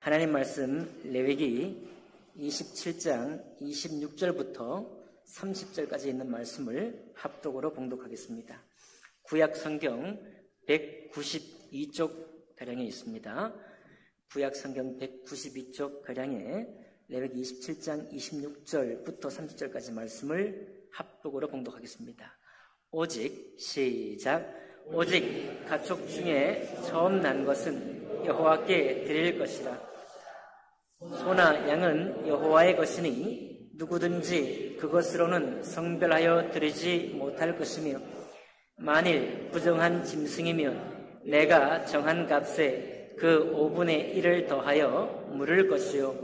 하나님 말씀 레위기 27장 26절부터 30절까지 있는 말씀을 합독으로 봉독하겠습니다. 구약 성경 192쪽 가량에 있습니다. 구약 성경 192쪽 가량에 레위기 27장 26절부터 30절까지 말씀을 합독으로 봉독하겠습니다. 오직 시작. 오직 가축 중에 처음 난 것은 여호와께 드릴 것이라. 소나 양은 여호와의 것이니 누구든지 그것으로는 성별하여 드리지 못할 것이며, 만일 부정한 짐승이면 내가 정한 값에 그 5분의 1을 더하여 물을 것이요,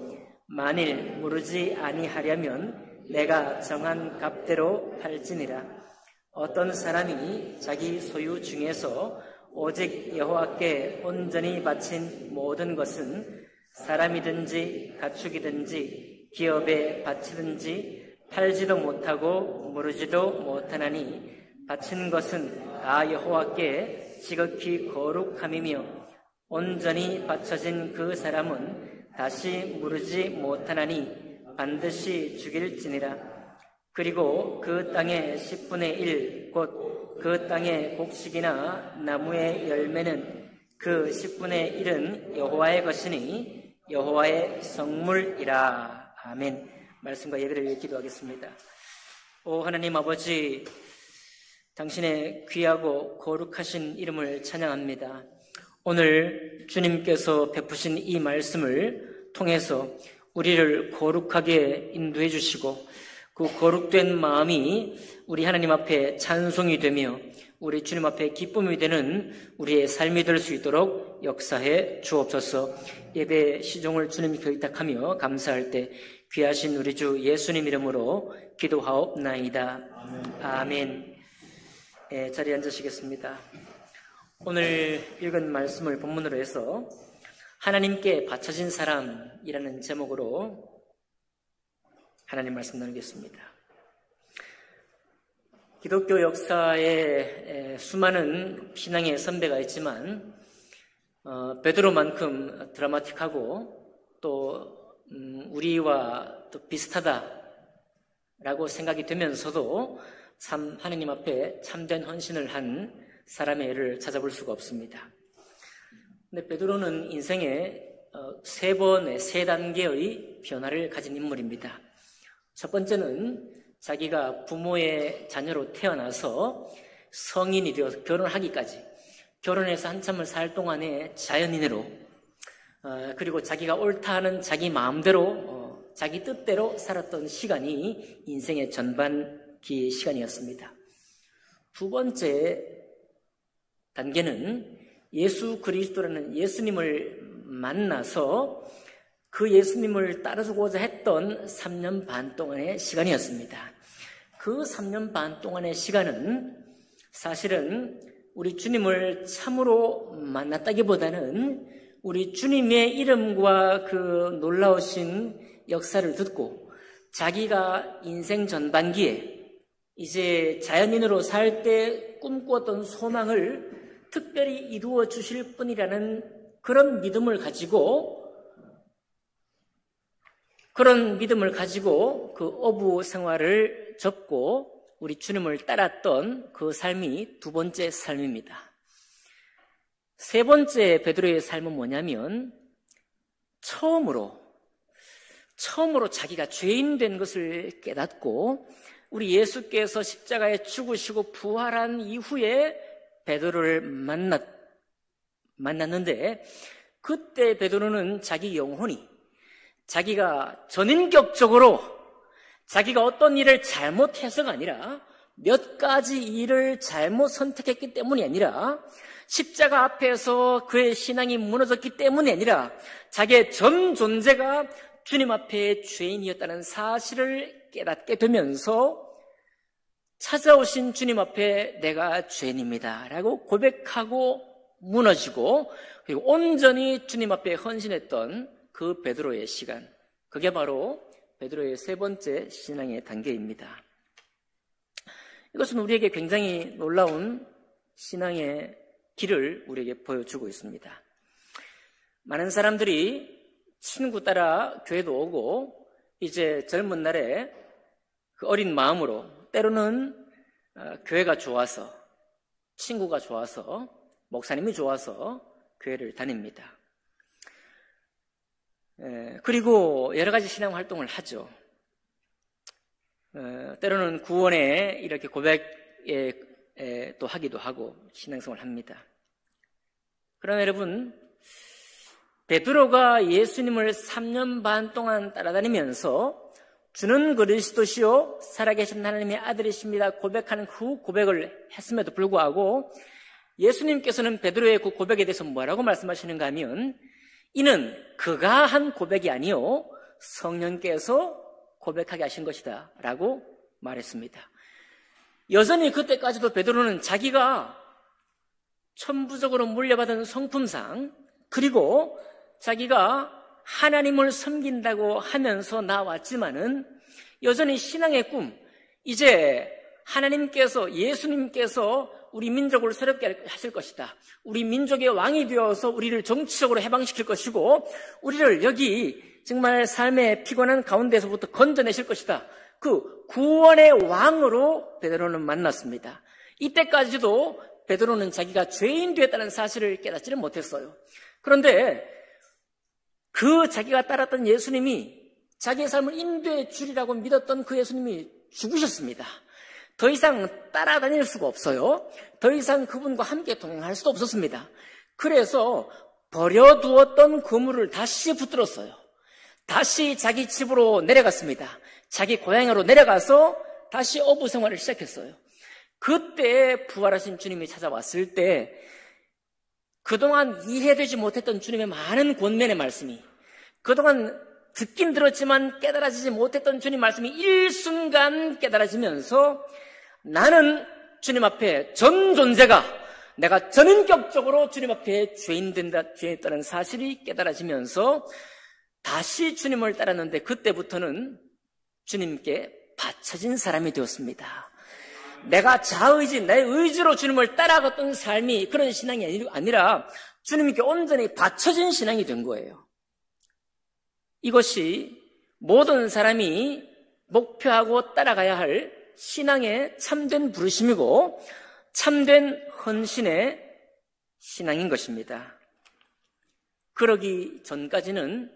만일 무르지 아니하려면 내가 정한 값대로 팔지니라. 어떤 사람이 자기 소유 중에서 오직 여호와께 온전히 바친 모든 것은 사람이든지 가축이든지 기업에 바치든지 팔지도 못하고 무르지도 못하나니, 바친 것은 다 여호와께 지극히 거룩함이며 온전히 바쳐진 그 사람은 다시 무르지 못하나니 반드시 죽일지니라. 그리고 그 땅의 10분의 1, 곧 그 땅의 곡식이나 나무의 열매는 그 10분의 1은 여호와의 것이니 여호와의 성물이라. 아멘. 말씀과 예배를 위해 기도하겠습니다. 오 하나님 아버지, 당신의 귀하고 거룩하신 이름을 찬양합니다. 오늘 주님께서 베푸신 이 말씀을 통해서 우리를 거룩하게 인도해 주시고, 그 거룩된 마음이 우리 하나님 앞에 찬송이 되며 우리 주님 앞에 기쁨이 되는 우리의 삶이 될 수 있도록 역사해 주옵소서. 예배 시종을 주님께 의탁하며 감사할 때 귀하신 우리 주 예수님 이름으로 기도하옵나이다. 아멘. 자리에 앉으시겠습니다. 오늘 읽은 말씀을 본문으로 해서 하나님께 바쳐진 사람이라는 제목으로 하나님 말씀 나누겠습니다. 기독교 역사에 수많은 신앙의 선배가 있지만 베드로만큼 드라마틱하고 또 우리와 또 비슷하다라고 생각이 되면서도 참 하나님 앞에 참된 헌신을 한 사람의 일을 찾아볼 수가 없습니다. 근데 베드로는 인생에 세 단계의 변화를 가진 인물입니다. 첫 번째는 자기가 부모의 자녀로 태어나서 성인이 되어서 결혼하기까지, 결혼해서 한참을 살 동안에 자연인으로, 그리고 자기가 옳다 하는 자기 마음대로, 자기 뜻대로 살았던 시간이 인생의 전반기 시간이었습니다. 두 번째 단계는 예수 그리스도라는 예수님을 만나서 그 예수님을 따라주고자 했던 3년 반 동안의 시간이었습니다. 그 3년 반 동안의 시간은 사실은 우리 주님을 참으로 만났다기보다는 우리 주님의 이름과 그 놀라우신 역사를 듣고 자기가 인생 전반기에 이제 자연인으로 살 때 꿈꾸었던 소망을 특별히 이루어 주실 분이라는 그런 믿음을 가지고 그 어부 생활을 접고 우리 주님을 따랐던 그 삶이 두 번째 삶입니다. 세 번째 베드로의 삶은 뭐냐면 처음으로 자기가 죄인 된 것을 깨닫고 우리 예수께서 십자가에 죽으시고 부활한 이후에 베드로를 만났는데, 그때 베드로는 자기 영혼이 자기가 전인격적으로 자기가 어떤 일을 잘못해서가 아니라 몇 가지 일을 잘못 선택했기 때문이 아니라 십자가 앞에서 그의 신앙이 무너졌기 때문이 아니라 자기의 전 존재가 주님 앞에 죄인이었다는 사실을 깨닫게 되면서 찾아오신 주님 앞에 내가 죄인입니다 라고 고백하고 무너지고, 그리고 온전히 주님 앞에 헌신했던 그 베드로의 시간, 그게 바로 베드로의 세 번째 신앙의 단계입니다. 이것은 우리에게 굉장히 놀라운 신앙의 길을 우리에게 보여주고 있습니다. 많은 사람들이 친구 따라 교회도 오고 이제 젊은 날에 그 어린 마음으로 때로는 교회가 좋아서, 친구가 좋아서, 목사님이 좋아서 교회를 다닙니다. 그리고 여러 가지 신앙 활동을 하죠. 때로는 구원에 이렇게 고백에 또 하기도 하고 신앙생활을 합니다. 그러나 여러분, 베드로가 예수님을 3년 반 동안 따라다니면서 주는 그리스도시요 살아계신 하나님의 아들이십니다 고백하는 그 고백을 했음에도 불구하고 예수님께서는 베드로의 그 고백에 대해서 뭐라고 말씀하시는가 하면, 이는 그가 한 고백이 아니요 성령께서 고백하게 하신 것이다 라고 말했습니다. 여전히 그때까지도 베드로는 자기가 천부적으로 물려받은 성품상, 그리고 자기가 하나님을 섬긴다고 하면서 나왔지만은 여전히 신앙의 꿈, 이제 하나님께서, 예수님께서 우리 민족을 새롭게 하실 것이다, 우리 민족의 왕이 되어서 우리를 정치적으로 해방시킬 것이고 우리를 여기 정말 삶의 피곤한 가운데서부터 건져내실 것이다, 그 구원의 왕으로 베드로는 만났습니다. 이때까지도 베드로는 자기가 죄인 되었다는 사실을 깨닫지를 못했어요. 그런데 그 자기가 따랐던 예수님이, 자기의 삶을 인도해 주리라고 믿었던 그 예수님이 죽으셨습니다. 더 이상 따라다닐 수가 없어요. 더 이상 그분과 함께 동행할 수도 없었습니다. 그래서 버려두었던 그물을 다시 붙들었어요. 다시 자기 집으로 내려갔습니다. 자기 고향으로 내려가서 다시 어부 생활을 시작했어요. 그때 부활하신 주님이 찾아왔을 때 그동안 이해되지 못했던 주님의 많은 권면의 말씀이, 그동안 듣긴 들었지만 깨달아지지 못했던 주님 말씀이 일순간 깨달아지면서 나는 주님 앞에 전 존재가, 내가 전인격적으로 주님 앞에 죄인됐다는 사실이 깨달아지면서 다시 주님을 따랐는데, 그때부터는 주님께 바쳐진 사람이 되었습니다. 내가 자의지, 내 의지로 주님을 따라갔던 삶이, 그런 신앙이 아니라 주님께 온전히 바쳐진 신앙이 된 거예요. 이것이 모든 사람이 목표하고 따라가야 할 신앙의 참된 부르심이고 참된 헌신의 신앙인 것입니다. 그러기 전까지는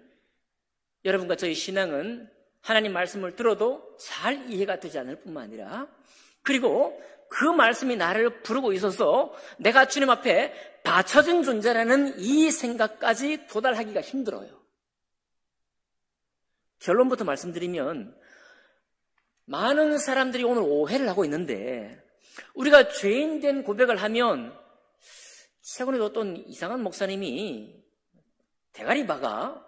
여러분과 저희 신앙은 하나님 말씀을 들어도 잘 이해가 되지 않을 뿐만 아니라, 그리고 그 말씀이 나를 부르고 있어서 내가 주님 앞에 바쳐진 존재라는 이 생각까지 도달하기가 힘들어요. 결론부터 말씀드리면, 많은 사람들이 오늘 오해를 하고 있는데, 우리가 죄인 된 고백을 하면, 최근에도 어떤 이상한 목사님이 대가리 박아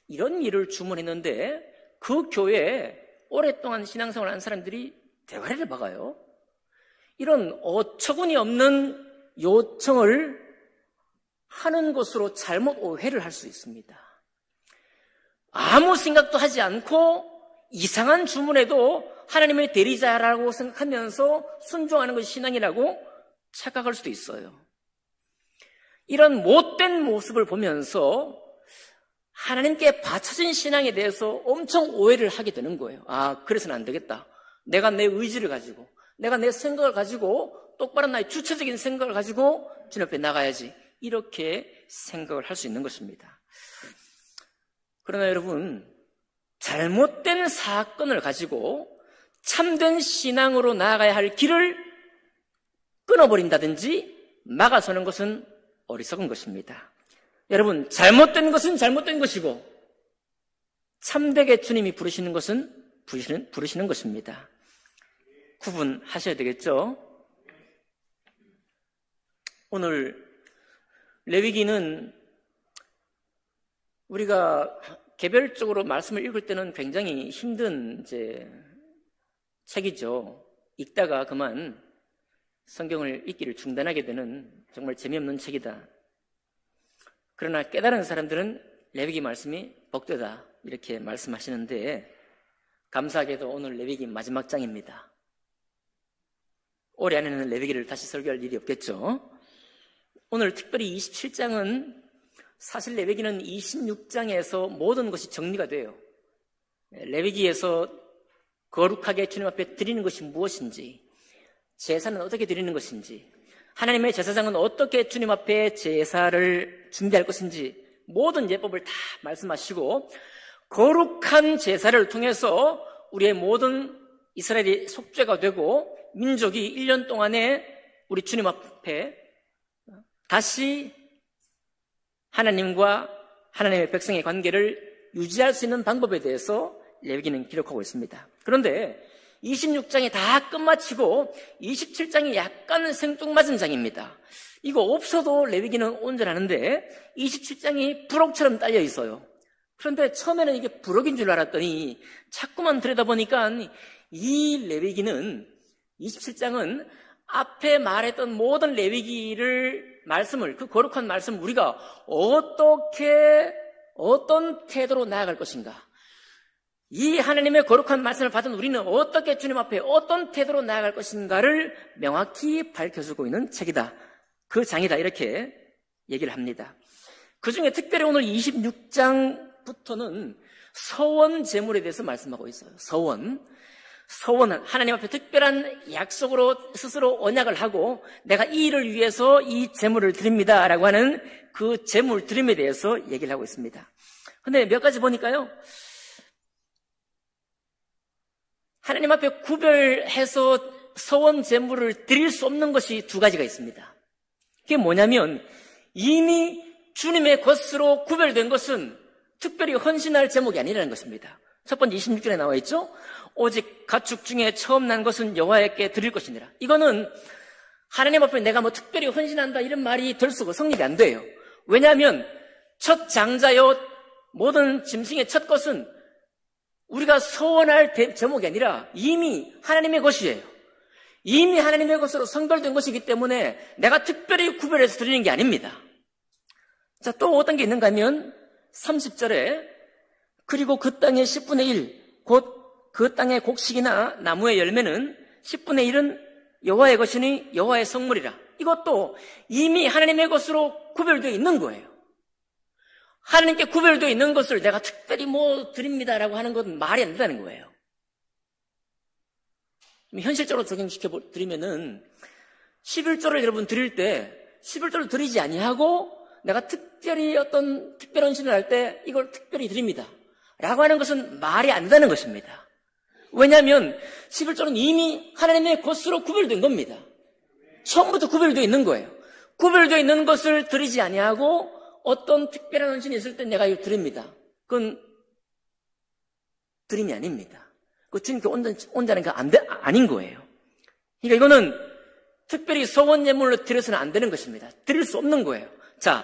이런 일을 주문했는데 그 교회에 오랫동안 신앙생활을 한 사람들이 대가리를 박아요. 이런 어처구니 없는 요청을 하는 것으로 잘못 오해를 할 수 있습니다. 아무 생각도 하지 않고 이상한 주문에도 하나님의 대리자라고 생각하면서 순종하는 것이 신앙이라고 착각할 수도 있어요. 이런 못된 모습을 보면서 하나님께 바쳐진 신앙에 대해서 엄청 오해를 하게 되는 거예요. 아, 그래서는 안 되겠다. 내가 내 의지를 가지고, 내가 내 생각을 가지고, 똑바른 나의 주체적인 생각을 가지고 주님 앞에 나가야지, 이렇게 생각을 할 수 있는 것입니다. 그러나 여러분, 잘못된 사건을 가지고 참된 신앙으로 나아가야 할 길을 끊어버린다든지 막아서는 것은 어리석은 것입니다. 여러분, 잘못된 것은 잘못된 것이고 참되게 주님이 부르시는 것은 부르시는 것입니다. 구분하셔야 되겠죠? 오늘 레위기는 우리가 개별적으로 말씀을 읽을 때는 굉장히 힘든 책이죠. 읽다가 그만 성경을 읽기를 중단하게 되는 정말 재미없는 책이다. 그러나 깨달은 사람들은 레위기 말씀이 복되다, 이렇게 말씀하시는데, 감사하게도 오늘 레위기 마지막 장입니다. 올해 안에는 레위기를 다시 설교할 일이 없겠죠. 오늘 특별히 27장은 사실 레위기는 26장에서 모든 것이 정리가 돼요. 레위기에서 거룩하게 주님 앞에 드리는 것이 무엇인지, 제사는 어떻게 드리는 것인지, 하나님의 제사장은 어떻게 주님 앞에 제사를 준비할 것인지 모든 예법을 다 말씀하시고, 거룩한 제사를 통해서 우리의 모든 이스라엘이 속죄가 되고 민족이 1년 동안에 우리 주님 앞에 다시 하나님과 하나님의 백성의 관계를 유지할 수 있는 방법에 대해서 레위기는 기록하고 있습니다. 그런데 26장이 다 끝마치고 27장이 약간 생뚱맞은 장입니다. 이거 없어도 레위기는 온전하는데 27장이 부록처럼 딸려 있어요. 그런데 처음에는 이게 부록인 줄 알았더니 자꾸만 들여다보니까 이 레위기는 27장은 앞에 말했던 모든 레위기를 말씀을, 그 거룩한 말씀 우리가 어떤 태도로 나아갈 것인가, 이 하나님의 거룩한 말씀을 받은 우리는 어떻게 주님 앞에 어떤 태도로 나아갈 것인가를 명확히 밝혀주고 있는 책이다, 그 장이다, 이렇게 얘기를 합니다. 그 중에 특별히 오늘 26장부터는 서원 제물에 대해서 말씀하고 있어요. 서원은 하나님 앞에 특별한 약속으로 스스로 언약을 하고 내가 이 일을 위해서 이 제물을 드립니다 라고 하는 그 제물 드림에 대해서 얘기를 하고 있습니다. 근데 몇 가지 보니까요, 하나님 앞에 구별해서 서원 제물을 드릴 수 없는 것이 두 가지가 있습니다. 그게 뭐냐면, 이미 주님의 것으로 구별된 것은 특별히 헌신할 제목이 아니라는 것입니다. 첫 번째 26절에 나와 있죠. 오직 가축 중에 처음 난 것은 여호와께 드릴 것이니라. 이거는 하나님 앞에 내가 뭐 특별히 헌신한다 이런 말이 될 수가 성립이 안 돼요. 왜냐하면 첫 장자요 모든 짐승의 첫 것은 우리가 서원할 제목이 아니라 이미 하나님의 것이에요. 이미 하나님의 것으로 성별된 것이기 때문에 내가 특별히 구별해서 드리는 게 아닙니다. 자, 또 어떤 게 있는가 하면 30절에 그리고 그 땅의 10분의 1 곧 그 땅의 곡식이나 나무의 열매는 10분의 1은 여호와의 것이니 여호와의 성물이라. 이것도 이미 하나님의 것으로 구별되어 있는 거예요. 하나님께 구별되어 있는 것을 내가 특별히 뭐 드립니다라고 하는 건 말이 안 된다는 거예요. 현실적으로 적용시켜 드리면은 11조를 여러분 드릴 때 11조를 드리지 아니하고 내가 특별히 어떤 특별 헌신을 할 때 이걸 특별히 드립니다 라고 하는 것은 말이 안 되는 것입니다. 왜냐하면 11조는 이미 하나님의 것으로 구별된 겁니다. 처음부터 구별되어 있는 거예요. 구별되어 있는 것을 드리지 아니하고 어떤 특별한 헌신이 있을 때 내가 이거 드립니다. 그건 드림이 아닙니다. 그 주님께 온전한 게 아닌 거예요. 그러니까 이거는 특별히 서원 예물로 드려서는 안 되는 것입니다. 드릴 수 없는 거예요. 자,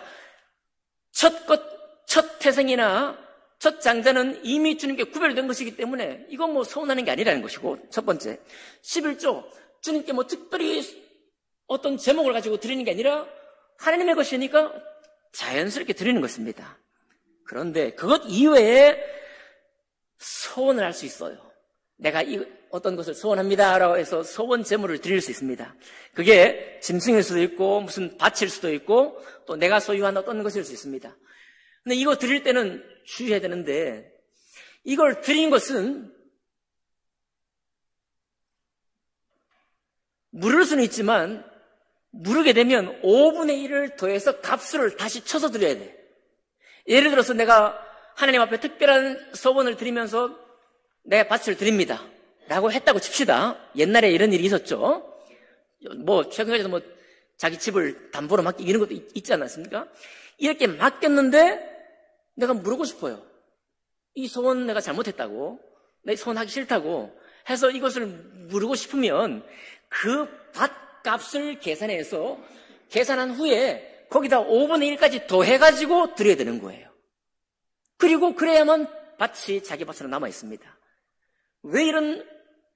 첫 태생이나 첫 장자는 이미 주님께 구별된 것이기 때문에 이건 뭐 서운하는 게 아니라는 것이고, 첫 번째 11조 주님께 뭐 특별히 어떤 제목을 가지고 드리는 게 아니라 하나님의 것이니까 자연스럽게 드리는 것입니다. 그런데 그것 이외에 소원을 할 수 있어요. 내가 어떤 것을 소원합니다라고 해서 소원 제물을 드릴 수 있습니다. 그게 짐승일 수도 있고 무슨 밭일 수도 있고 또 내가 소유한 어떤 것일 수 있습니다. 근데 이거 드릴 때는 주의해야 되는데, 이걸 드린 것은 물을 수는 있지만 무르게 되면 5분의 1을 더해서 값을 다시 쳐서 드려야 돼. 예를 들어서 내가 하나님 앞에 특별한 소원을 드리면서 내 밭을 드립니다 라고 했다고 칩시다. 옛날에 이런 일이 있었죠. 뭐 최근에도 뭐 자기 집을 담보로 맡기 이런 것도 있지 않았습니까? 이렇게 맡겼는데 내가 물고 싶어요. 이 소원 내가 잘못했다고, 내 소원하기 싫다고 해서 이것을 물고 싶으면 그 밭값을 계산한 후에 거기다 5분의 1까지 더해가지고 드려야 되는 거예요. 그리고 그래야만 밭이 자기 밭으로 남아 있습니다. 왜 이런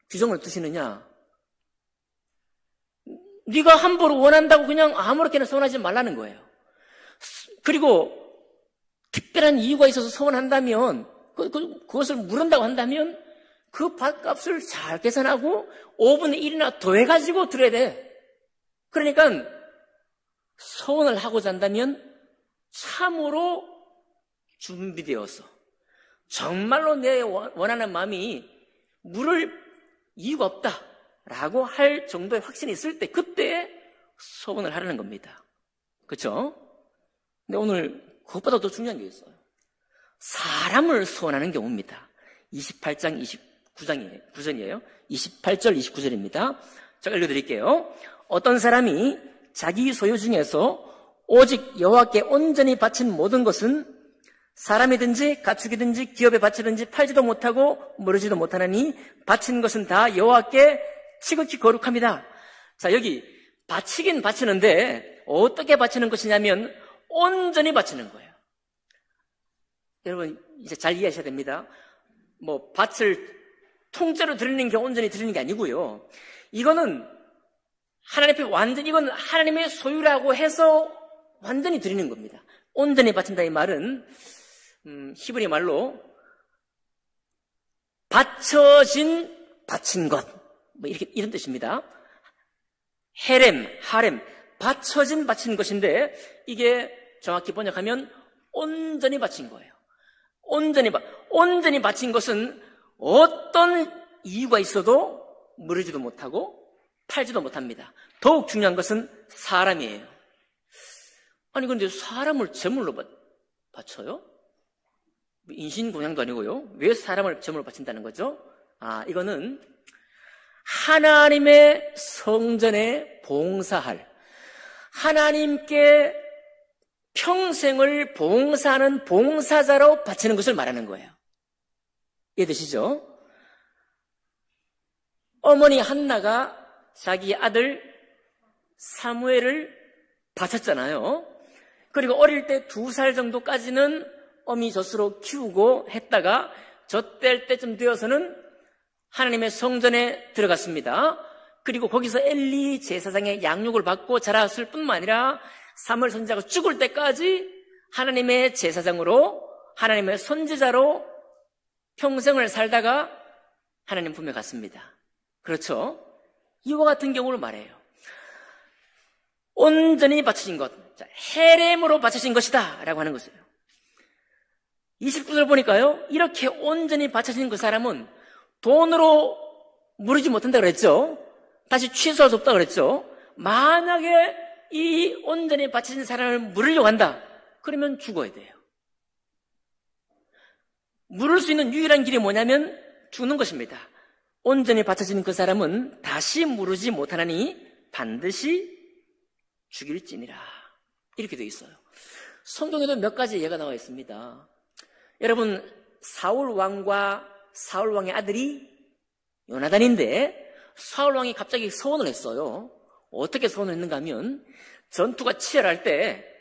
규정을 두시느냐? 네가 함부로 원한다고 그냥 아무렇게나 소원하지 말라는 거예요. 그리고 특별한 이유가 있어서 소원한다면, 그것을 물은다고 한다면 그 밭값을 잘 계산하고 5분의 1이나 더해가지고 드려야 돼. 그러니까 소원을 하고자 한다면 참으로 준비되어서 정말로 내 원하는 마음이 물을 이유가 없다라고 할 정도의 확신이 있을 때 그때 소원을 하라는 겁니다. 그렇죠? 근데 오늘 그것보다 더 중요한 게 있어요. 사람을 소원하는 경우입니다. 28장 29절이에요. 28절 29절입니다. 제가 읽어드릴게요. 어떤 사람이 자기 소유 중에서 오직 여호와께 온전히 바친 모든 것은 사람이든지 가축이든지 기업에 바치든지 팔지도 못하고 모르지도 못하나니 바친 것은 다 여호와께 지극히 거룩합니다. 자, 여기 바치긴 바치는데 어떻게 바치는 것이냐면 온전히 바치는 거예요. 여러분 이제 잘 이해하셔야 됩니다. 뭐 밭을 통째로 드리는 게 온전히 드리는 게 아니고요. 이거는 하나님 앞에 완전히 이건 하나님의 소유라고 해서 완전히 드리는 겁니다. 온전히 바친다 이 말은 히브리 말로 바친 것, 뭐 이런 뜻입니다. 하렘, 바친 것인데 이게 정확히 번역하면 온전히 바친 거예요. 온전히 바친 것은 어떤 이유가 있어도 무르지도 못하고 팔지도 못합니다. 더욱 중요한 것은 사람이에요. 아니 그런데 사람을 제물로 바쳐요? 인신공양도 아니고요. 왜 사람을 제물로 바친다는 거죠? 이거는 하나님의 성전에 봉사할, 하나님께 평생을 봉사하는 봉사자로 바치는 것을 말하는 거예요. 이해되시죠? 어머니 한나가 자기 아들 사무엘을 바쳤잖아요. 그리고 어릴 때 2살 정도까지는 어미 젖으로 키우고 했다가 젖될 때쯤 되어서는 하나님의 성전에 들어갔습니다. 그리고 거기서 엘리 제사장의 양육을 받고 자랐을 뿐만 아니라 사무엘 선지자가 죽을 때까지 하나님의 제사장으로 하나님의 선지자로 평생을 살다가 하나님 품에 갔습니다. 그렇죠? 이와 같은 경우를 말해요. 온전히 바치신 것, 헤렘으로 바치신 것이다 라고 하는 것이에요. 29절 보니까요, 이렇게 온전히 바쳐진 그 사람은 돈으로 무르지 못한다 그랬죠. 다시 취소할 수 없다 그랬죠. 만약에 이 온전히 바쳐진 사람을 물으려고 한다, 그러면 죽어야 돼요. 물을 수 있는 유일한 길이 뭐냐면 죽는 것입니다. 온전히 바쳐진 그 사람은 다시 무르지 못하나니 반드시 죽일지니라. 이렇게 되어 있어요. 성경에도 몇 가지 예가 나와 있습니다. 여러분, 사울 왕의 아들이 요나단인데 사울 왕이 갑자기 소원을 했어요. 어떻게 소원을 했는가 하면 전투가 치열할 때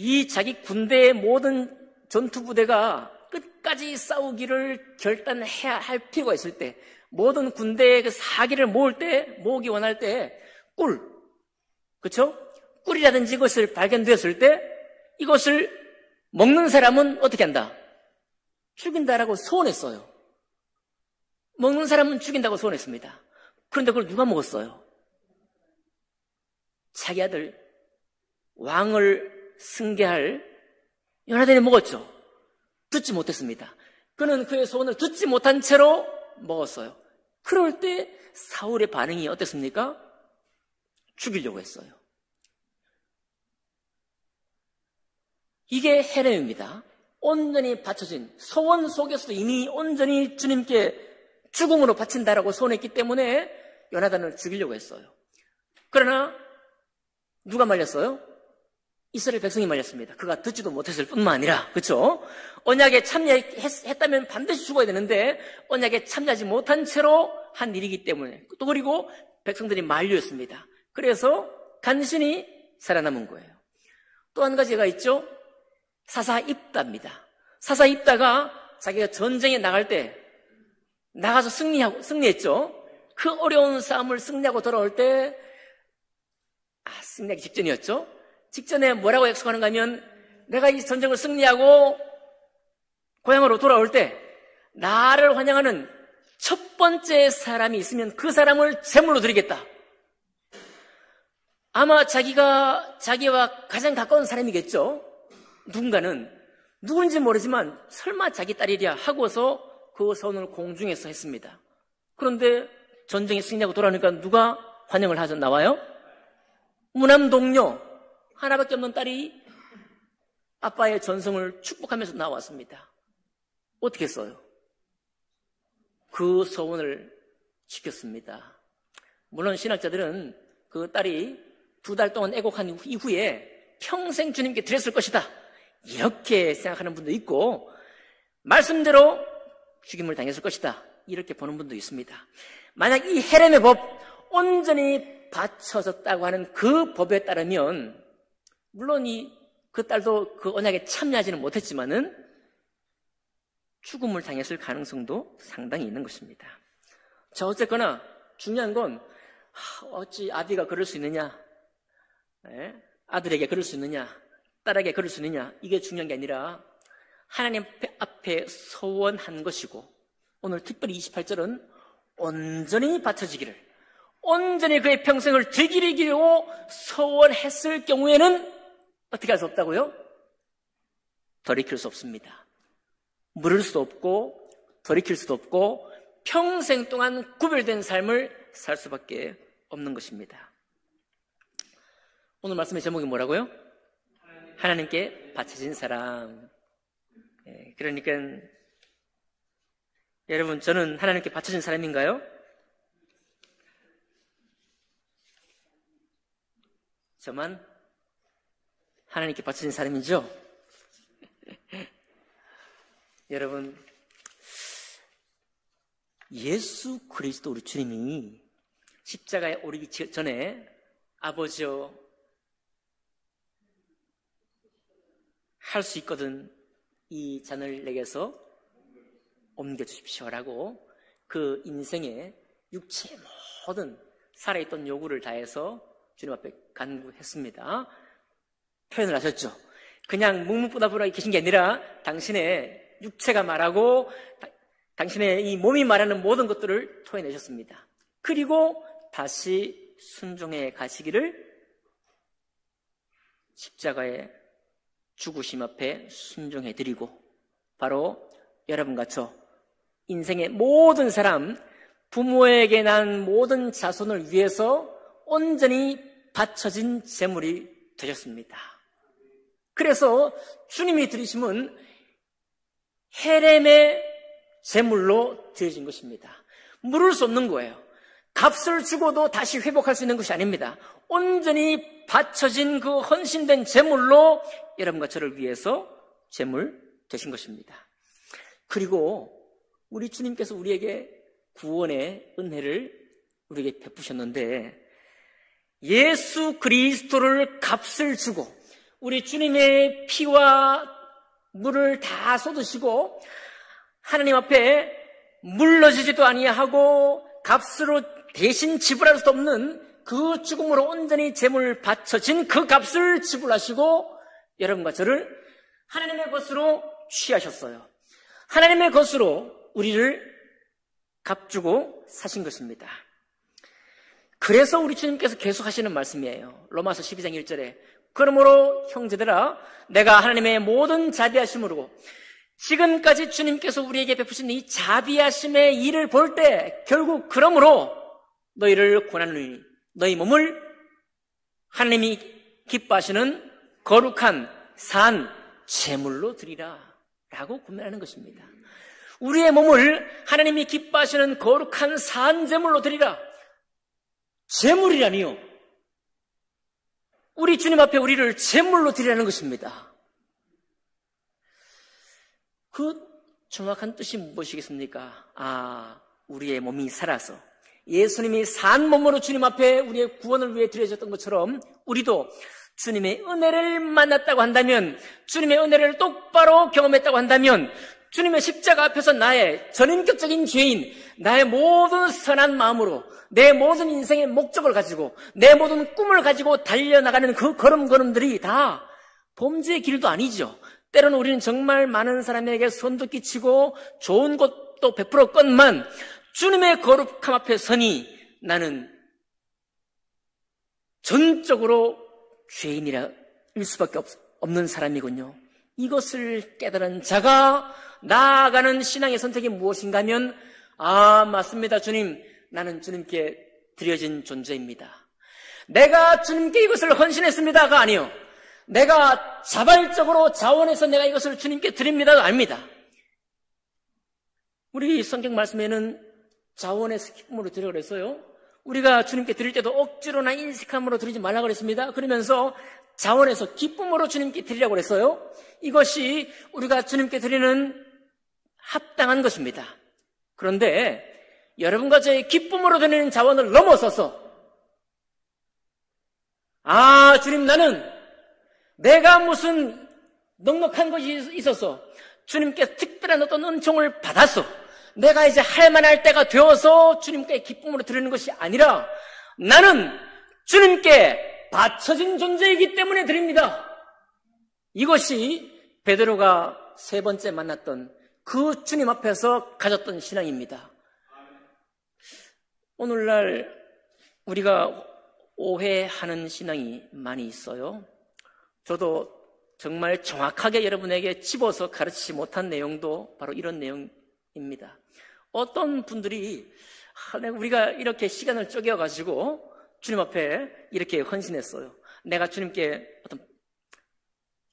이 자기 군대의 모든 전투 부대가 끝까지 싸우기를 결단해야 할 필요가 있을 때, 모든 군대의 그 사기를 모으기 원할 때 그렇죠? 꿀이라든지 이것을 발견되었을 때 이것을 먹는 사람은 어떻게 한다? 죽인다라고 소원했어요. 먹는 사람은 죽인다고 소원했습니다. 그런데 그걸 누가 먹었어요? 자기 아들 왕을 승계할 요나단이 먹었죠. 듣지 못했습니다. 그는 그의 소원을 듣지 못한 채로 먹었어요. 그럴 때 사울의 반응이 어땠습니까? 죽이려고 했어요. 이게 헤렘입니다. 온전히 바쳐진 소원 속에서도 이미 온전히 주님께 죽음으로 바친다라고 소원했기 때문에 요나단을 죽이려고 했어요. 그러나 누가 말렸어요? 이스라엘 백성이 말렸습니다. 그가 듣지도 못했을 뿐만 아니라, 그렇죠? 언약에 참여했다면 반드시 죽어야 되는데 언약에 참여하지 못한 채로 한 일이기 때문에, 또 그리고 백성들이 만류했습니다. 그래서 간신히 살아남은 거예요. 또 한 가지가 있죠. 사사입다입니다. 사사입다가 자기가 전쟁에 나갈 때 나가서 승리했죠. 그 어려운 싸움을 승리하고 돌아올 때, 승리하기 직전이었죠. 직전에 뭐라고 약속하는가 하면, 내가 이 전쟁을 승리하고 고향으로 돌아올 때 나를 환영하는 첫 번째 사람이 있으면 그 사람을 제물로 드리겠다. 아마 자기와 가장 가까운 사람이겠죠. 누군가는 누군지 모르지만 설마 자기 딸이랴 하고서 그 서원을 공중에서 했습니다. 그런데 전쟁에 승리하고 돌아오니까 누가 환영을 하죠? 나와요? 무남 동료 하나밖에 없는 딸이 아빠의 전성을 축복하면서 나왔습니다. 어떻게 했어요? 그 서원을 지켰습니다. 물론 신학자들은 그 딸이 2달 동안 애곡한 이후에 평생 주님께 드렸을 것이다, 이렇게 생각하는 분도 있고, 말씀대로 죽임을 당했을 것이다, 이렇게 보는 분도 있습니다. 만약 이 헤렘의 법, 온전히 바쳐졌다고 하는 그 법에 따르면, 물론 그 딸도 그 언약에 참여하지는 못했지만은 죽음을 당했을 가능성도 상당히 있는 것입니다. 자, 어쨌거나 중요한 건 어찌 아비가 그럴 수 있느냐, 아들에게 그럴 수 있느냐, 딸에게 그럴 수 있느냐, 이게 중요한 게 아니라 하나님 앞에 서원한 것이고, 오늘 특별히 28절은 온전히 바쳐지기를, 온전히 그의 평생을 되기르기로 서원했을 경우에는 어떻게 할 수 없다고요? 돌이킬 수 없습니다. 물을 수도 없고 돌이킬 수도 없고 평생 동안 구별된 삶을 살 수밖에 없는 것입니다. 오늘 말씀의 제목이 뭐라고요? 하나님께 바쳐진 사람. 그러니까 여러분, 저는 하나님께 바쳐진 사람인가요? 저만 하나님께 바쳐진 사람이죠? 여러분, 예수 그리스도 우리 주님이 십자가에 오르기 전에 아버지여, 할 수 있거든 이 잔을 내게서 옮겨주십시오라고 그 인생의 육체의 모든 살아있던 요구를 다해서 주님 앞에 간구했습니다. 표현을 하셨죠. 그냥 묵묵부답하게 계신 게 아니라 당신의 육체가 말하고 당신의 이 몸이 말하는 모든 것들을 토해내셨습니다. 그리고 다시 순종해 가시기를 십자가의 죽으심 앞에 순종해드리고, 바로 여러분과 저 인생의 모든 사람, 부모에게 난 모든 자손을 위해서 온전히 바쳐진 제물이 되셨습니다. 그래서 주님이 드리심은 헤렘의 제물로 드려진 것입니다. 물을 수 없는 거예요. 값을 주고도 다시 회복할 수 있는 것이 아닙니다. 온전히 바쳐진 그 헌신된 제물로 여러분과 저를 위해서 제물 되신 것입니다. 그리고 우리 주님께서 우리에게 구원의 은혜를 우리에게 베푸셨는데, 예수 그리스도를 값을 주고 우리 주님의 피와 물을 다 쏟으시고 하나님 앞에 물러지지도 아니하고 값으로 대신 지불할 수 없는 그 죽음으로 온전히 제물 바쳐진 그 값을 지불하시고 여러분과 저를 하나님의 것으로 취하셨어요. 하나님의 것으로 우리를 값주고 사신 것입니다. 그래서 우리 주님께서 계속 하시는 말씀이에요. 로마서 12장 1절에 그러므로 형제들아, 내가 하나님의 모든 자비하심으로 지금까지 주님께서 우리에게 베푸신 이 자비하심의 일을 볼 때 결국 그러므로 너희를 권하노니 너희 몸을 하나님이 기뻐하시는 거룩한 산 제물로 드리라 라고 권면하는 것입니다. 우리의 몸을 하나님이 기뻐하시는 거룩한 산 제물로 드리라. 제물이라니요. 우리 주님 앞에 우리를 제물로 드리라는 것입니다. 그 정확한 뜻이 무엇이겠습니까? 우리의 몸이 살아서 예수님이 산 몸으로 주님 앞에 우리의 구원을 위해 드려졌던 것처럼 우리도 주님의 은혜를 만났다고 한다면, 주님의 은혜를 똑바로 경험했다고 한다면, 주님의 십자가 앞에서 나의 전인격적인 죄인, 나의 모든 선한 마음으로 내 모든 인생의 목적을 가지고 내 모든 꿈을 가지고 달려나가는 그 걸음걸음들이 다 범죄의 길도 아니죠. 때로는 우리는 정말 많은 사람에게 손도 끼치고 좋은 것도 베풀었건만, 주님의 거룩함 앞에 서니 나는 전적으로 죄인일 수밖에 없는 사람이군요. 이것을 깨달은 자가 나아가는 신앙의 선택이 무엇인가 하면, 맞습니다, 주님. 나는 주님께 드려진 존재입니다. 내가 주님께 이것을 헌신했습니다가 아니요. 내가 자발적으로 자원해서 내가 이것을 주님께 드립니다가 아닙니다. 우리 성경 말씀에는 자원해서 기쁨으로 드리라고 그랬어요. 우리가 주님께 드릴 때도 억지로나 인색함으로 드리지 말라고 그랬습니다. 그러면서 자원해서 기쁨으로 주님께 드리라고 그랬어요. 이것이 우리가 주님께 드리는 합당한 것입니다. 그런데 여러분과 저의 기쁨으로 드리는 자원을 넘어서서 주님, 나는 내가 무슨 넉넉한 것이 있어서 주님께 특별한 어떤 은총을 받아서 내가 이제 할 만할 때가 되어서 주님께 기쁨으로 드리는 것이 아니라 나는 주님께 바쳐진 존재이기 때문에 드립니다. 이것이 베드로가 세 번째 만났던 그 주님 앞에서 가졌던 신앙입니다. 오늘날 우리가 오해하는 신앙이 많이 있어요. 저도 정말 정확하게 여러분에게 집어서 가르치지 못한 내용도 바로 이런 내용입니다. 어떤 분들이 우리가 이렇게 시간을 쪼개가지고 주님 앞에 이렇게 헌신했어요. 내가 주님께 어떤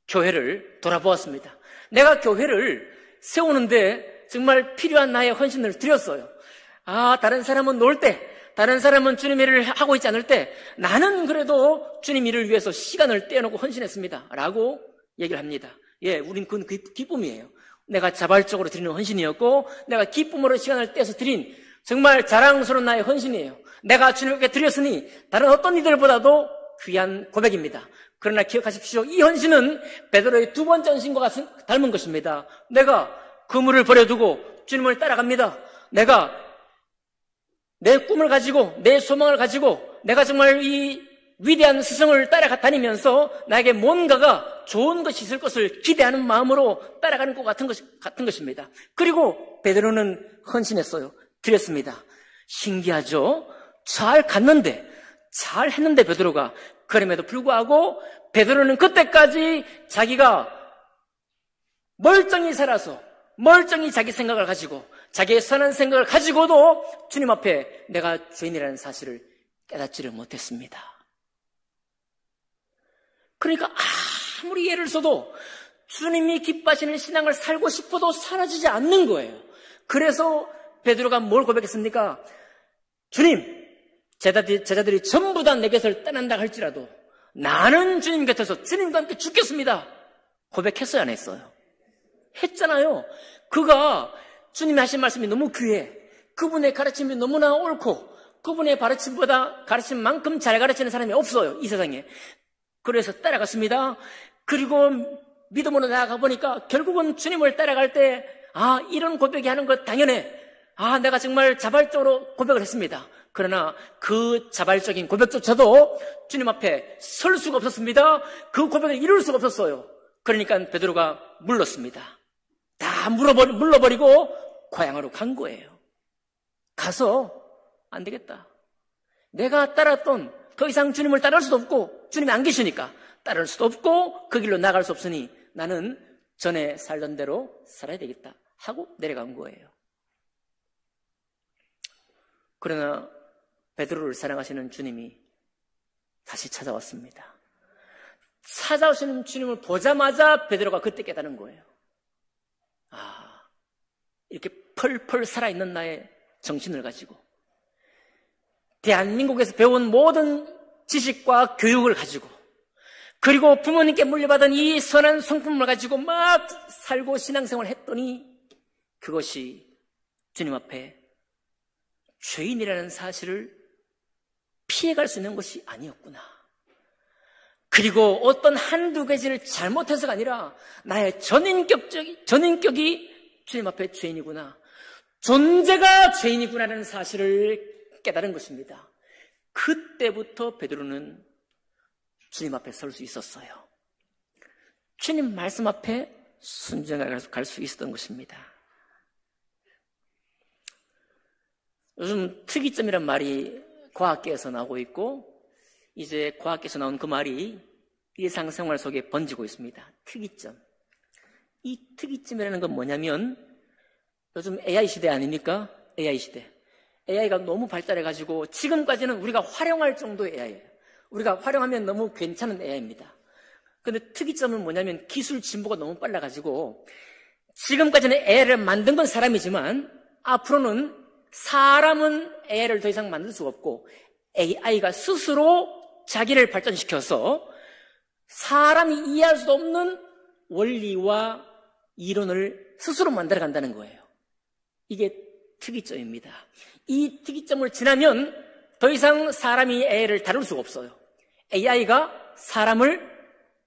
교회를 돌아보았습니다. 내가 교회를 세우는데 정말 필요한 나의 헌신을 드렸어요. 다른 사람은 놀 때, 다른 사람은 주님 일을 하고 있지 않을 때 나는 그래도 주님 일을 위해서 시간을 떼어놓고 헌신했습니다 라고 얘기를 합니다. 우린 그건 기쁨이에요. 내가 자발적으로 드리는 헌신이었고 내가 기쁨으로 시간을 떼서 드린 정말 자랑스러운 나의 헌신이에요. 내가 주님께 드렸으니 다른 어떤 이들보다도 귀한 고백입니다. 그러나 기억하십시오. 이 헌신은 베드로의 두 번째 헌신과 닮은 것입니다. 내가 그물을 버려두고 주님을 따라갑니다. 내가 내 꿈을 가지고 내 소망을 가지고 내가 정말 이 위대한 스승을 따라다니면서 나에게 뭔가가 좋은 것이 있을 것을 기대하는 마음으로 따라가는 것 같은 것입니다. 그리고 베드로는 헌신했어요. 드렸습니다. 신기하죠? 잘 했는데 베드로가 그럼에도 불구하고 베드로는 그때까지 자기가 멀쩡히 살아서 멀쩡히 자기 생각을 가지고 자기의 선한 생각을 가지고도 주님 앞에 내가 죄인이라는 사실을 깨닫지를 못했습니다. 그러니까 아무리 예를 써도 주님이 기뻐하시는 신앙을 살고 싶어도 사라지지 않는 거예요. 그래서 베드로가 뭘 고백했습니까? 주님, 제자들이 전부 다 내 곁을 떠난다 할지라도 나는 주님 곁에서 주님과 함께 죽겠습니다. 고백했어요, 안 했어요? 했잖아요. 그가 주님이 하신 말씀이 너무 귀해. 그분의 가르침이 너무나 옳고 그분의 가르침만큼 잘 가르치는 사람이 없어요, 이 세상에. 그래서 따라갔습니다. 그리고 믿음으로 나아가 보니까 결국은 주님을 따라갈 때 이런 고백이 하는 것 당연해. 내가 정말 자발적으로 고백을 했습니다. 그러나 그 자발적인 고백조차도 주님 앞에 설 수가 없었습니다. 그 고백을 이룰 수가 없었어요. 그러니까 베드로가 물렀습니다. 다 물러버리고 고향으로 간 거예요. 가서 안 되겠다. 내가 따랐던 더 이상 주님을 따라갈 수도 없고 주님이 안 계시니까 따를 수도 없고 그 길로 나갈 수 없으니 나는 전에 살던 대로 살아야 되겠다 하고 내려간 거예요. 그러나 베드로를 사랑하시는 주님이 다시 찾아왔습니다. 찾아오시는 주님을 보자마자 베드로가 그때 깨달은 거예요. 이렇게 펄펄 살아있는 나의 정신을 가지고 대한민국에서 배운 모든 지식과 교육을 가지고 그리고 부모님께 물려받은 이 선한 성품을 가지고 막 살고 신앙생활을 했더니 그것이 주님 앞에 죄인이라는 사실을 피해갈 수 있는 것이 아니었구나. 그리고 어떤 한두 가지를 잘못해서가 아니라 나의 전인격이 주님 앞에 죄인이구나. 존재가 죄인이구나라는 사실을 깨달은 것입니다. 그때부터 베드로는 주님 앞에 설 수 있었어요. 주님 말씀 앞에 순종해 갈 수 있었던 것입니다. 요즘 특이점이란 말이 과학계에서 나오고 있고 이제 과학에서 나온 그 말이 일상생활 속에 번지고 있습니다. 특이점. 이 특이점이라는 건 뭐냐면 요즘 AI 시대 아닙니까? AI 시대. AI가 너무 발달해가지고 지금까지는 우리가 활용할 정도의 AI예요. 우리가 활용하면 너무 괜찮은 AI입니다. 근데 특이점은 뭐냐면 기술 진보가 너무 빨라가지고 지금까지는 AI를 만든 건 사람이지만 앞으로는 사람은 AI를 더 이상 만들 수가 없고 AI가 스스로 자기를 발전시켜서 사람이 이해할 수 없는 원리와 이론을 스스로 만들어 간다는 거예요. 이게 특이점입니다. 이 특이점을 지나면 더 이상 사람이 AI를 다룰 수가 없어요. AI가 사람을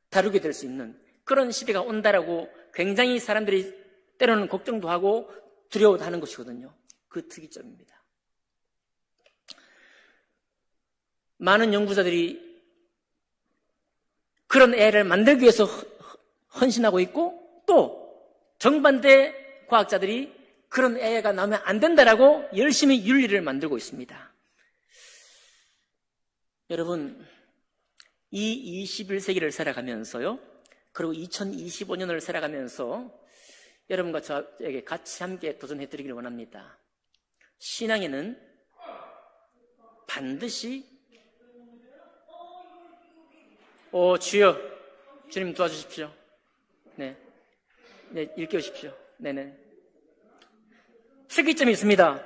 다루게 될 수 있는 그런 시대가 온다라고 굉장히 사람들이 때로는 걱정도 하고 두려워도 하는 것이거든요. 그 특이점입니다. 많은 연구자들이 그런 AI를 만들기 위해서 헌신하고 있고 또 정반대 과학자들이 그런 AI가 나오면 안 된다라고 열심히 윤리를 만들고 있습니다. 여러분, 이 21세기를 살아가면서요, 그리고 2025년을 살아가면서 여러분과 저에게 같이 함께 도전해드리기를 원합니다. 신앙에는 반드시 주여, 주님 도와주십시오. 네, 일깨우십시오. 네네. 특이점이 있습니다.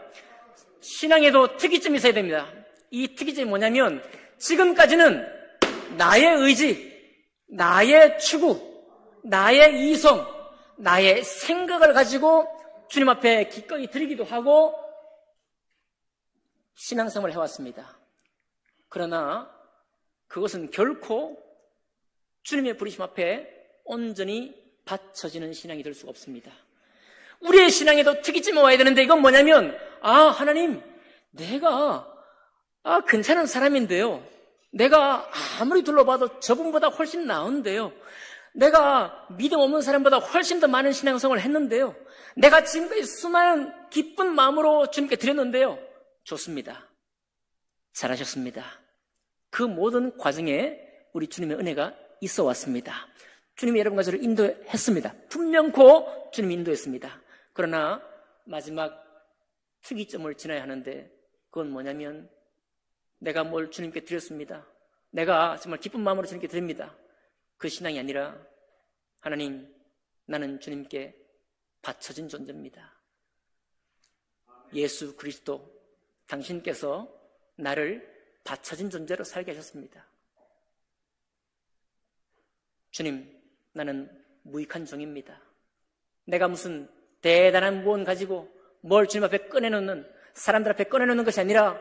신앙에도 특이점이 있어야 됩니다. 이 특이점이 뭐냐면 지금까지는 나의 의지, 나의 추구, 나의 이성, 나의 생각을 가지고 주님 앞에 기꺼이 드리기도 하고 신앙생활을 해왔습니다. 그러나 그것은 결코 주님의 부르심 앞에 온전히 바쳐지는 신앙이 될 수가 없습니다. 우리의 신앙에도 특이점이 와야 되는데 이건 뭐냐면 하나님, 내가 괜찮은 사람인데요. 내가 아무리 둘러봐도 저분보다 훨씬 나은데요. 내가 믿음 없는 사람보다 훨씬 더 많은 신앙생활을 했는데요. 내가 지금까지 수많은 기쁜 마음으로 주님께 드렸는데요. 좋습니다. 잘하셨습니다. 그 모든 과정에 우리 주님의 은혜가 있어 왔습니다. 주님이 여러분과 저를 인도했습니다. 분명코 주님이 인도했습니다. 그러나 마지막 특이점을 지나야 하는데 그건 뭐냐면 내가 뭘 주님께 드렸습니다. 내가 정말 기쁜 마음으로 주님께 드립니다. 그 신앙이 아니라 하나님, 나는 주님께 바쳐진 존재입니다. 예수 그리스도, 당신께서 나를 바쳐진 존재로 살게 하셨습니다. 주님, 나는 무익한 종입니다. 내가 무슨 대단한 무언 가지고 뭘 주님 앞에 꺼내놓는, 사람들 앞에 꺼내놓는 것이 아니라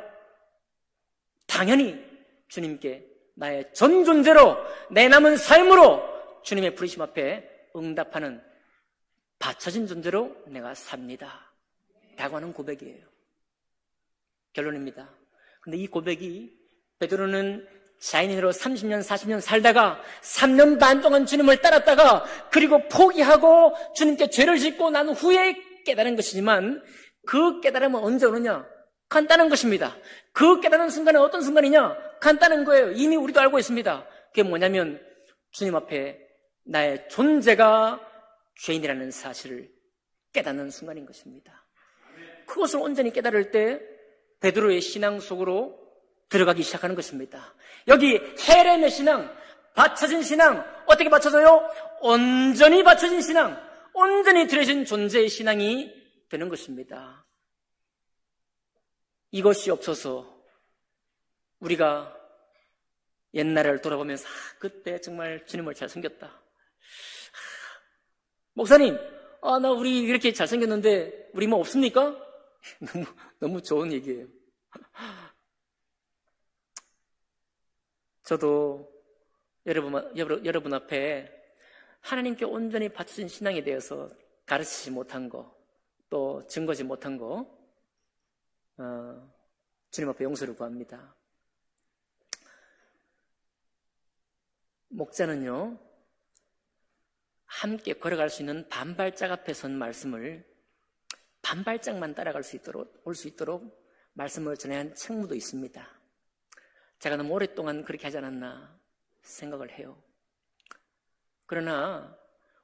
당연히 주님께 나의 전 존재로 내 남은 삶으로 주님의 부르심 앞에 응답하는 바쳐진 존재로 내가 삽니다 라고 하는 고백이에요. 결론입니다. 근데 이 고백이 베드로는 자연인으로 30년, 40년 살다가 3년 반 동안 주님을 따랐다가 그리고 포기하고 주님께 죄를 짓고 난 후에 깨달은 것이지만 그 깨달음은 언제 오느냐? 간단한 것입니다. 그 깨달은 순간은 어떤 순간이냐? 간단한 거예요. 이미 우리도 알고 있습니다. 그게 뭐냐면 주님 앞에 나의 존재가 죄인이라는 사실을 깨닫는 순간인 것입니다. 그것을 온전히 깨달을 때 베드로의 신앙 속으로 들어가기 시작하는 것입니다. 여기 헬렘의 신앙, 바쳐진 신앙, 어떻게 바쳐져요? 온전히 바쳐진 신앙, 온전히 들여진 존재의 신앙이 되는 것입니다. 이것이 없어서 우리가 옛날을 돌아보면서 그때 정말 주님을 잘 섬겼다. 목사님, 나 우리 이렇게 잘 생겼는데 우리 뭐 없습니까? 너무 좋은 얘기예요. 저도 여러분 앞에 하나님께 온전히 바쳐진 신앙에 대해서 가르치지 못한 거, 또 증거지 못한 거, 주님 앞에 용서를 구합니다. 목자는요, 함께 걸어갈 수 있는 반발짝 앞에 선 말씀을 반발짝만 따라갈 수 있도록, 올 수 있도록 말씀을 전해야 하는 책무도 있습니다. 제가 너무 오랫동안 그렇게 하지 않았나 생각을 해요. 그러나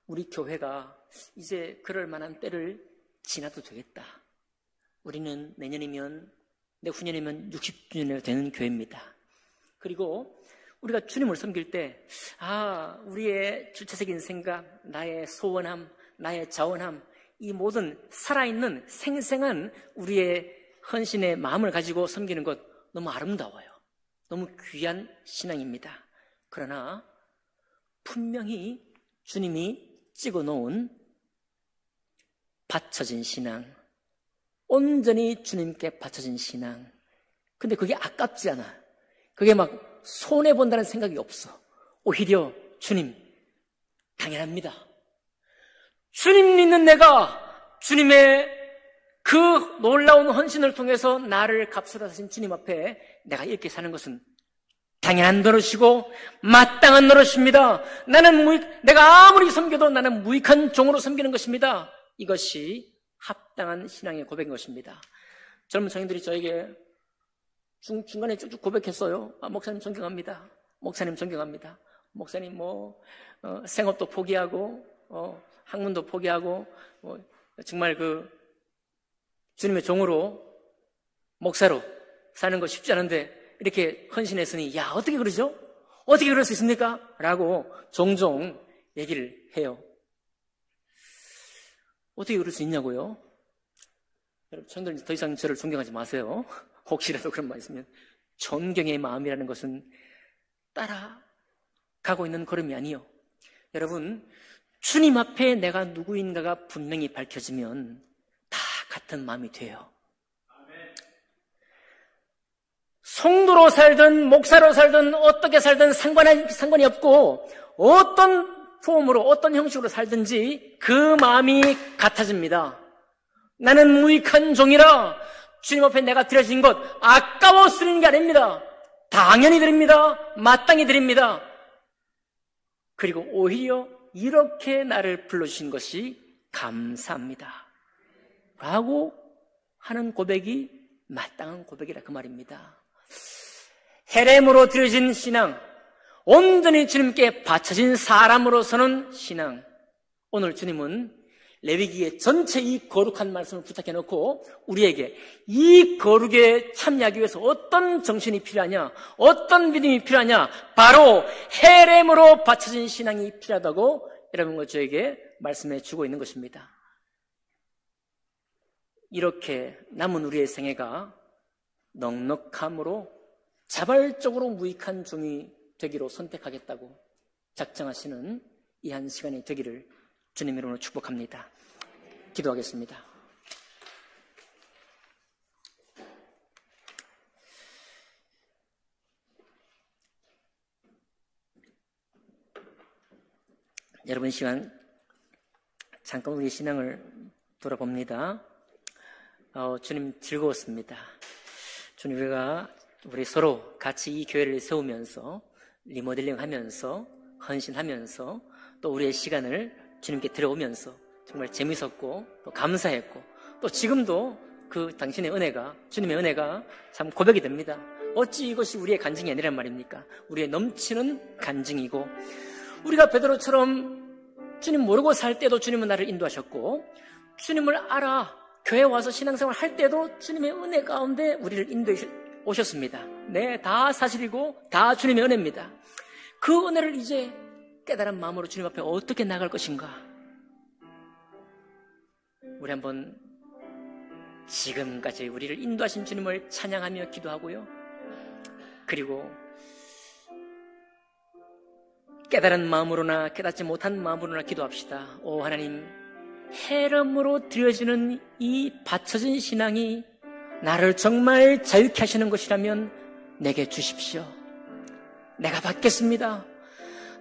우리 교회가 이제 그럴 만한 때를 지나도 되겠다. 우리는 내후년이면 60주년이 되는 교회입니다. 그리고 우리가 주님을 섬길 때, 우리의 주체적인 생각, 나의 소원함, 나의 자원함, 이 모든 살아있는 생생한 우리의 헌신의 마음을 가지고 섬기는 것 너무 아름다워요. 너무 귀한 신앙입니다. 그러나 분명히 주님이 찍어놓은 바쳐진 신앙, 온전히 주님께 바쳐진 신앙. 근데 그게 아깝지 않아. 그게 막 손해본다는 생각이 없어. 오히려 주님, 당연합니다. 주님 믿는 내가 주님의 그 놀라운 헌신을 통해서 나를 값으로 하신 주님 앞에 내가 이렇게 사는 것은 당연한 노릇이고 마땅한 노릇입니다. 내가 아무리 섬겨도 나는 무익한 종으로 섬기는 것입니다. 이것이 합당한 신앙의 고백인 것입니다. 젊은 청년들이 저에게 중간에 쭉쭉 고백했어요. 목사님 존경합니다. 목사님 존경합니다. 목사님 생업도 포기하고 학문도 포기하고 정말 주님의 종으로 목사로 사는 거 쉽지 않은데 이렇게 헌신했으니 어떻게 그러죠? 어떻게 그럴 수 있습니까? 라고 종종 얘기를 해요. 어떻게 그럴 수 있냐고요? 여러분, 청년들 더 이상 저를 존경하지 마세요. 혹시라도 그런 말 있으면 존경의 마음이라는 것은 따라가고 있는 걸음이 아니요. 여러분, 주님 앞에 내가 누구인가가 분명히 밝혀지면 다 같은 마음이 돼요. 성도로 살든 목사로 살든 어떻게 살든 상관이 없고 어떤 폼으로 어떤 형식으로 살든지 그 마음이 같아집니다. 나는 무익한 종이라 주님 앞에 내가 드려진 것 아까워 쓰는 게 아닙니다. 당연히 드립니다. 마땅히 드립니다. 그리고 오히려 이렇게 나를 불러주신 것이 감사합니다. 라고 하는 고백이 마땅한 고백이라 그 말입니다. 헤렘으로 드려진 신앙, 온전히 주님께 바쳐진 사람으로서는 신앙. 오늘 주님은 레위기의 전체 이 거룩한 말씀을 부탁해놓고 우리에게 이 거룩에 참여하기 위해서 어떤 정신이 필요하냐, 어떤 믿음이 필요하냐, 바로 헤렘으로 바쳐진 신앙이 필요하다고 여러분과 저에게 말씀해 주고 있는 것입니다. 이렇게 남은 우리의 생애가 넉넉함으로 자발적으로 무익한 종이 되기로 선택하겠다고 작정하시는 이 한 시간이 되기를 주님 이름으로 축복합니다. 기도하겠습니다. 여러분, 이 시간 잠깐 우리 신앙을 돌아봅니다. 주님 즐거웠습니다. 주님, 우리 서로 같이 이 교회를 세우면서 리모델링 하면서 헌신하면서 또 우리의 시간을 주님께 들어오면서 정말 재밌었고 또 감사했고 또 지금도 그 당신의 은혜가, 주님의 은혜가 참 고백이 됩니다. 어찌 이것이 우리의 간증이 아니란 말입니까? 우리의 넘치는 간증이고, 우리가 베드로처럼 주님 모르고 살 때도 주님은 나를 인도하셨고, 주님을 알아 교회 와서 신앙생활 할 때도 주님의 은혜 가운데 우리를 인도해 오셨습니다. 네, 다 사실이고 다 주님의 은혜입니다. 그 은혜를 이제 깨달은 마음으로 주님 앞에 어떻게 나갈 것인가? 우리 한번 지금까지 우리를 인도하신 주님을 찬양하며 기도하고요. 그리고 깨달은 마음으로나 깨닫지 못한 마음으로나 기도합시다. 오 하나님, 헤름으로 드려지는 이 바쳐진 신앙이 나를 정말 자유케 하시는 것이라면 내게 주십시오. 내가 받겠습니다.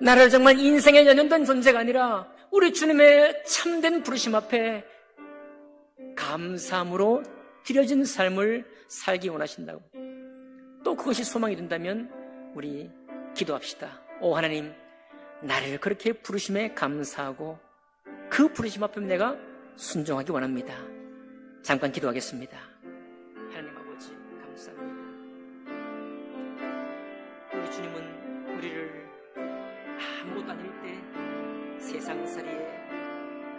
나를 정말 인생에 연연된 존재가 아니라 우리 주님의 참된 부르심 앞에 감사함으로 드려진 삶을 살기 원하신다고, 또 그것이 소망이 된다면 우리 기도합시다. 오 하나님, 나를 그렇게 부르심에 감사하고 그 부르심 앞에 내가 순종하기 원합니다. 잠깐 기도하겠습니다. 하나님 아버지, 감사합니다. 우리 주님은 우리를 아무것도 아닐 때, 세상살이에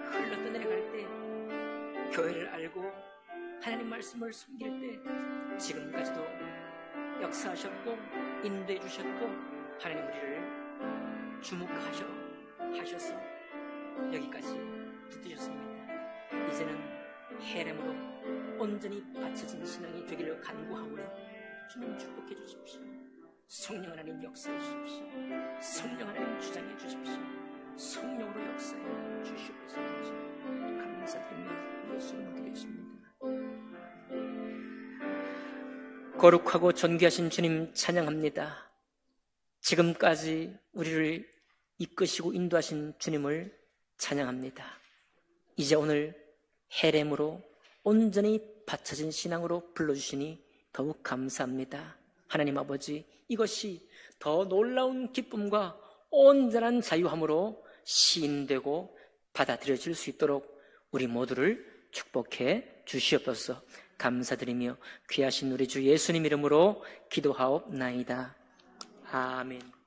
흘러떠내려갈 때, 교회를 알고 하나님 말씀을 숨길 때 지금까지도 역사하셨고 인도해 주셨고, 하나님 우리를 주목하셔서 여기까지 붙드셨습니다. 이제는 헤렘으로 온전히 바쳐진 신앙이 되기를 간구하오니 주님 축복해 주십시오. 성령 하나님 역사해 주십시오. 성령 하나님 주장해 주십시오. 성령으로 역사해 주시옵소서. 감사드리며 예수님 드리겠습니다. 거룩하고 존귀하신 주님 찬양합니다. 지금까지 우리를 이끄시고 인도하신 주님을 찬양합니다. 이제 오늘 헤렘으로 온전히 바쳐진 신앙으로 불러주시니 더욱 감사합니다. 하나님 아버지, 이것이 더 놀라운 기쁨과 온전한 자유함으로 시인되고 받아들여질 수 있도록 우리 모두를 축복해 주시옵소서. 감사드리며 귀하신 우리 주 예수님 이름으로 기도하옵나이다. 아멘.